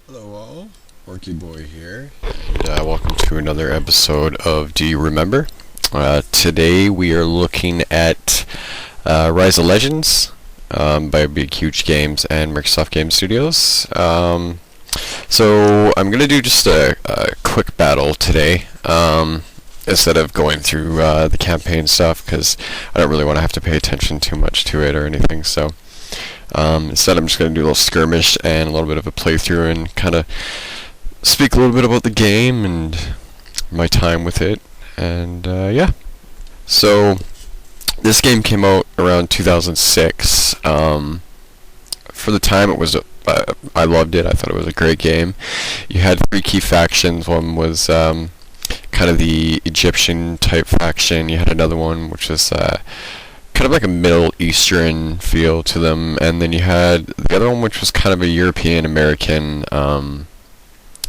Hello all, Orky-Boy here, and welcome to another episode of Do You Remember? Today we are looking at Rise of Legends by Big Huge Games and Microsoft Game Studios. So I'm going to do just a quick battle today, instead of going through the campaign stuff, because I don't really want to have to pay attention too much to it or anything, so instead I'm just going to do a little skirmish and a little bit of a playthrough and kind of speak a little bit about the game and my time with it, and yeah. So this game came out around 2006. For the time it was I loved it. I thought it was a great game. You had three key factions. One was kind of the Egyptian type faction. You had another one which was kind of like a Middle Eastern feel to them, and then you had the other one which was kind of a European American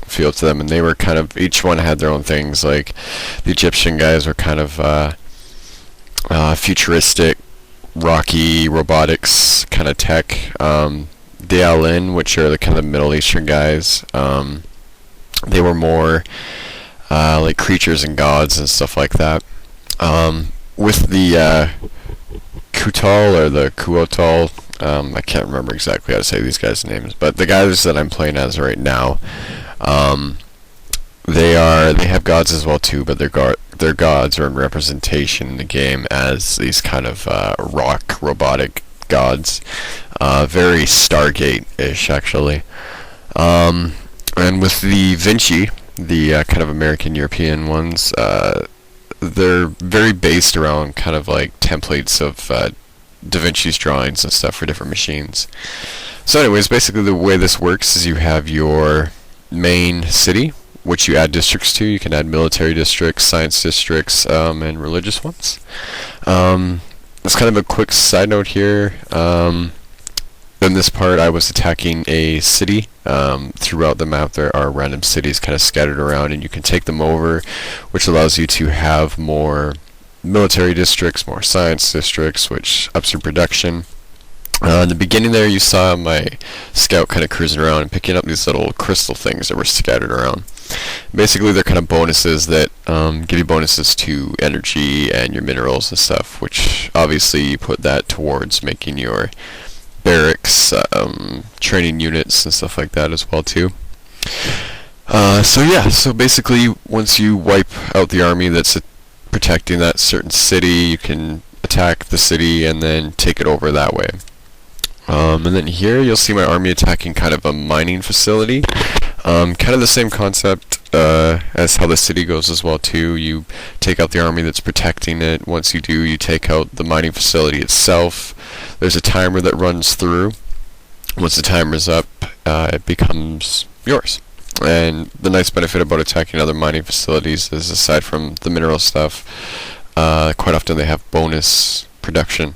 feel to them, and they were kind of, each one had their own things. Like the Egyptian guys were kind of futuristic, rocky robotics kind of tech. The Alin, which are the kind of Middle Eastern guys, they were more like creatures and gods and stuff like that. With the Kutal or the Kuotal, I can't remember exactly how to say these guys' names, but the guys that I'm playing as right now, they have gods as well too, but their gods are in representation in the game as these kind of rock robotic gods, very Stargate-ish actually. And with the Vinci, the kind of American European ones, they're very based around kind of like templates of Da Vinci's drawings and stuff for different machines. So anyways, basically the way this works is you have your main city, which you add districts to. You can add military districts, science districts, and religious ones. That's kind of a quick side note here. In this part, I was attacking a city. Throughout the map, there are random cities kind of scattered around, and you can take them over, which allows you to have more military districts, more science districts, which ups your production. In the beginning there, you saw my scout kind of cruising around and picking up these little crystal things that were scattered around. Basically, they're kind of bonuses that give you bonuses to energy and your minerals and stuff, which obviously you put that towards making your barracks, training units and stuff like that as well too. So yeah, so basically once you wipe out the army that's protecting that certain city, you can attack the city and then take it over that way. And then here you'll see my army attacking kind of a mining facility. Kind of the same concept as how the city goes as well too. You take out the army that's protecting it. Once you do, you take out the mining facility itself. There's a timer that runs through. Once the timer's up, it becomes yours. And the nice benefit about attacking other mining facilities is, aside from the mineral stuff, quite often they have bonus production.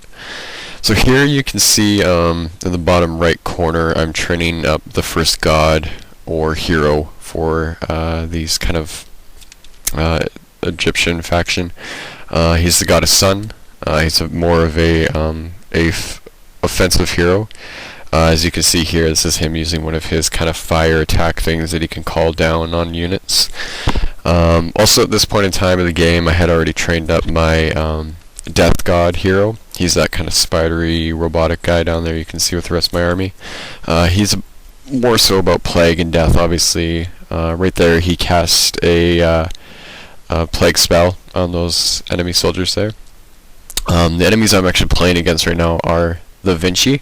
So here you can see in the bottom right corner, I'm training up the first god or hero for these kind of Egyptian faction. He's the god of sun. He's more of a offensive hero. As you can see here, this is him using one of his kind of fire attack things that he can call down on units. Also at this point in time of the game, I had already trained up my death god hero. He's that kind of spidery robotic guy down there you can see with the rest of my army. He's more so about plague and death, obviously. Right there he cast a plague spell on those enemy soldiers there. The enemies I'm actually playing against right now are the Vinci.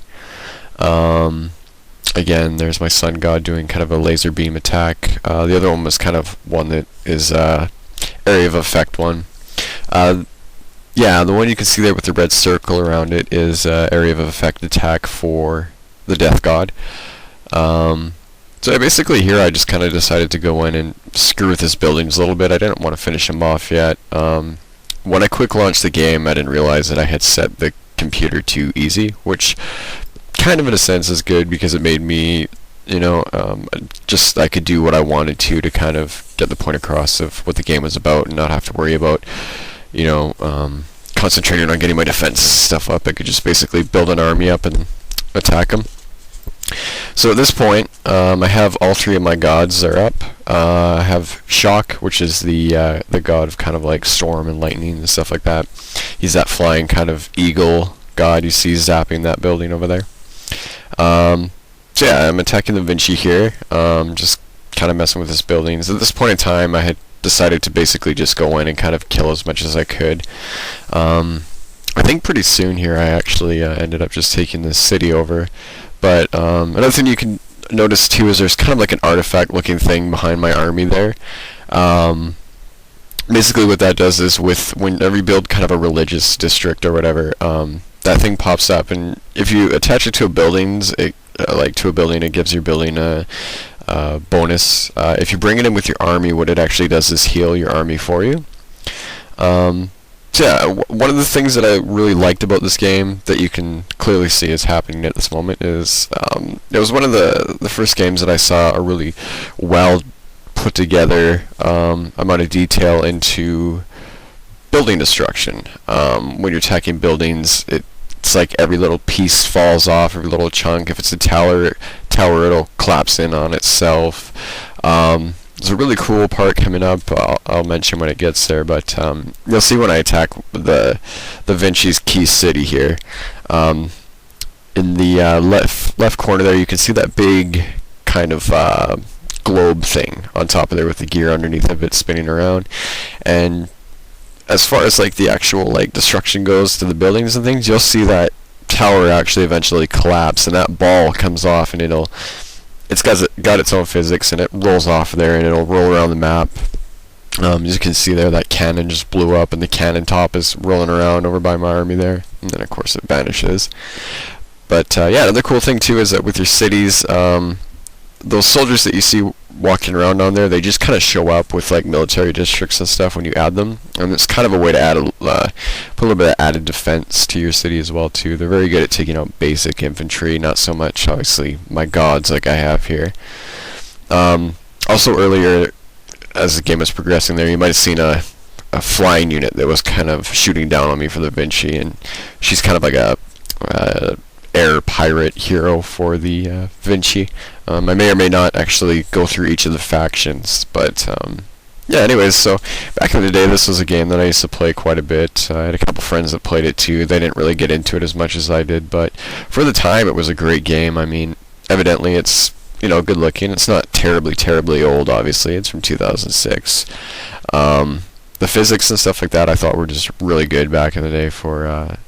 Again, there's my sun god doing kind of a laser beam attack. The other one was kind of one that is area of effect one. Yeah, the one you can see there with the red circle around it is area of effect attack for the death god. So basically here I just kind of decided to go in and screw with his buildings a little bit. I didn't want to finish him off yet. When I quick launched the game, I didn't realize that I had set the computer to easy, which kind of in a sense is good because it made me, you know, just I could do what I wanted to kind of get the point across of what the game was about and not have to worry about, you know, concentrating on getting my defense stuff up. I could just basically build an army up and attack them. So at this point, I have all three of my gods are up. I have Shock, which is the god of kind of like storm and lightning and stuff like that. He's that flying kind of eagle god you see zapping that building over there. So yeah, I'm attacking the Vinci here, just kind of messing with his buildings. At this point in time, I had decided to basically just go in and kind of kill as much as I could. I think pretty soon here I actually ended up just taking this city over. But another thing you can notice too is there's kind of like an artifact looking thing behind my army there. Basically what that does is whenever you build kind of a religious district or whatever, that thing pops up, and if you attach it to a buildings, it gives your building a bonus. If you bring it in with your army, what it actually does is heal your army for you. So yeah, one of the things that I really liked about this game that you can clearly see is happening at this moment is it was one of the first games that I saw a really well put together amount of detail into building destruction. When you're attacking buildings, it's like every little piece falls off, every little chunk. If it's a tower it'll collapse in on itself. There's a really cool part coming up. I'll mention when it gets there, but you'll see when I attack the Vinci's key city here. In the left corner there, you can see that big kind of globe thing on top of there with the gear underneath of it spinning around. And as far as like the actual like destruction goes to the buildings and things, you'll see that tower actually eventually collapse, and that ball comes off, and it's got its own physics, and it rolls off there, and it'll roll around the map. As you can see there, that cannon just blew up, and the cannon top is rolling around over by my army there, and then of course it vanishes. But yeah, another cool thing too is that with your cities, those soldiers that you see walking around down there, they just kind of show up with like military districts and stuff when you add them, and it's kind of a way to add put a little bit of added defense to your city as well too. They're very good at taking out basic infantry, not so much obviously my gods like I have here. Also earlier, as the game was progressing there, you might have seen a flying unit that was kind of shooting down on me for the Vinci, and she's kind of like a air pirate hero for the Vinci. I may or may not actually go through each of the factions, but yeah, anyways, so back in the day this was a game that I used to play quite a bit. I had a couple friends that played it too. They didn't really get into it as much as I did, but for the time it was a great game. I mean, evidently it's, you know, good looking. It's not terribly old, obviously. It's from 2006. The physics and stuff like that I thought were just really good back in the day for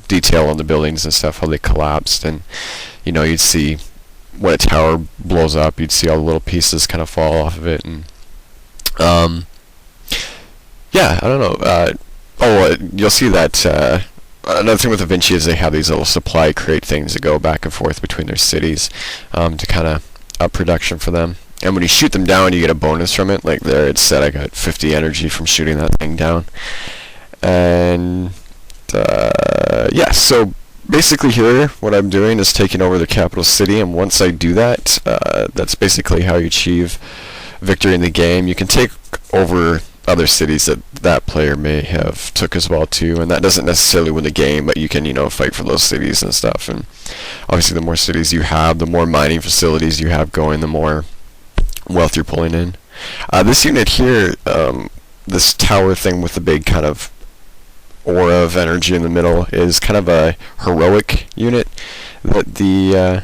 detail on the buildings and stuff, how they collapsed, and you know, you'd see when a tower blows up, you'd see all the little pieces kind of fall off of it, and yeah, I don't know. You'll see that another thing with the Vinci is they have these little supply crate things that go back and forth between their cities to kind of up production for them. And when you shoot them down, you get a bonus from it. Like there, it said I got 50 energy from shooting that thing down. And yeah, so basically here, what I'm doing is taking over the capital city, and once I do that, that's basically how you achieve victory in the game. You can take over other cities that player may have took as well too, and that doesn't necessarily win the game, but you can, you know, fight for those cities and stuff. And obviously the more cities you have, the more mining facilities you have going, the more wealth you're pulling in. This unit here, this tower thing with the big kind of aura of energy in the middle, is kind of a heroic unit that the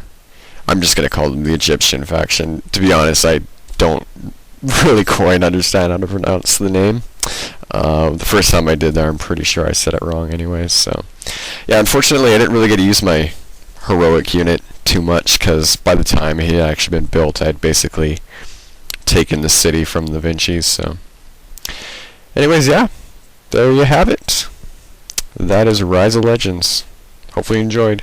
I'm just gonna call them the Egyptian faction. To be honest, I don't really quite understand how to pronounce the name. The first time I did that, I'm pretty sure I said it wrong anyways. So yeah, unfortunately I didn't really get to use my heroic unit too much, because by the time he had actually been built, I had basically taken the city from the Vinci's. So anyways, yeah, there you have it. That is Rise of Legends. Hopefully you enjoyed.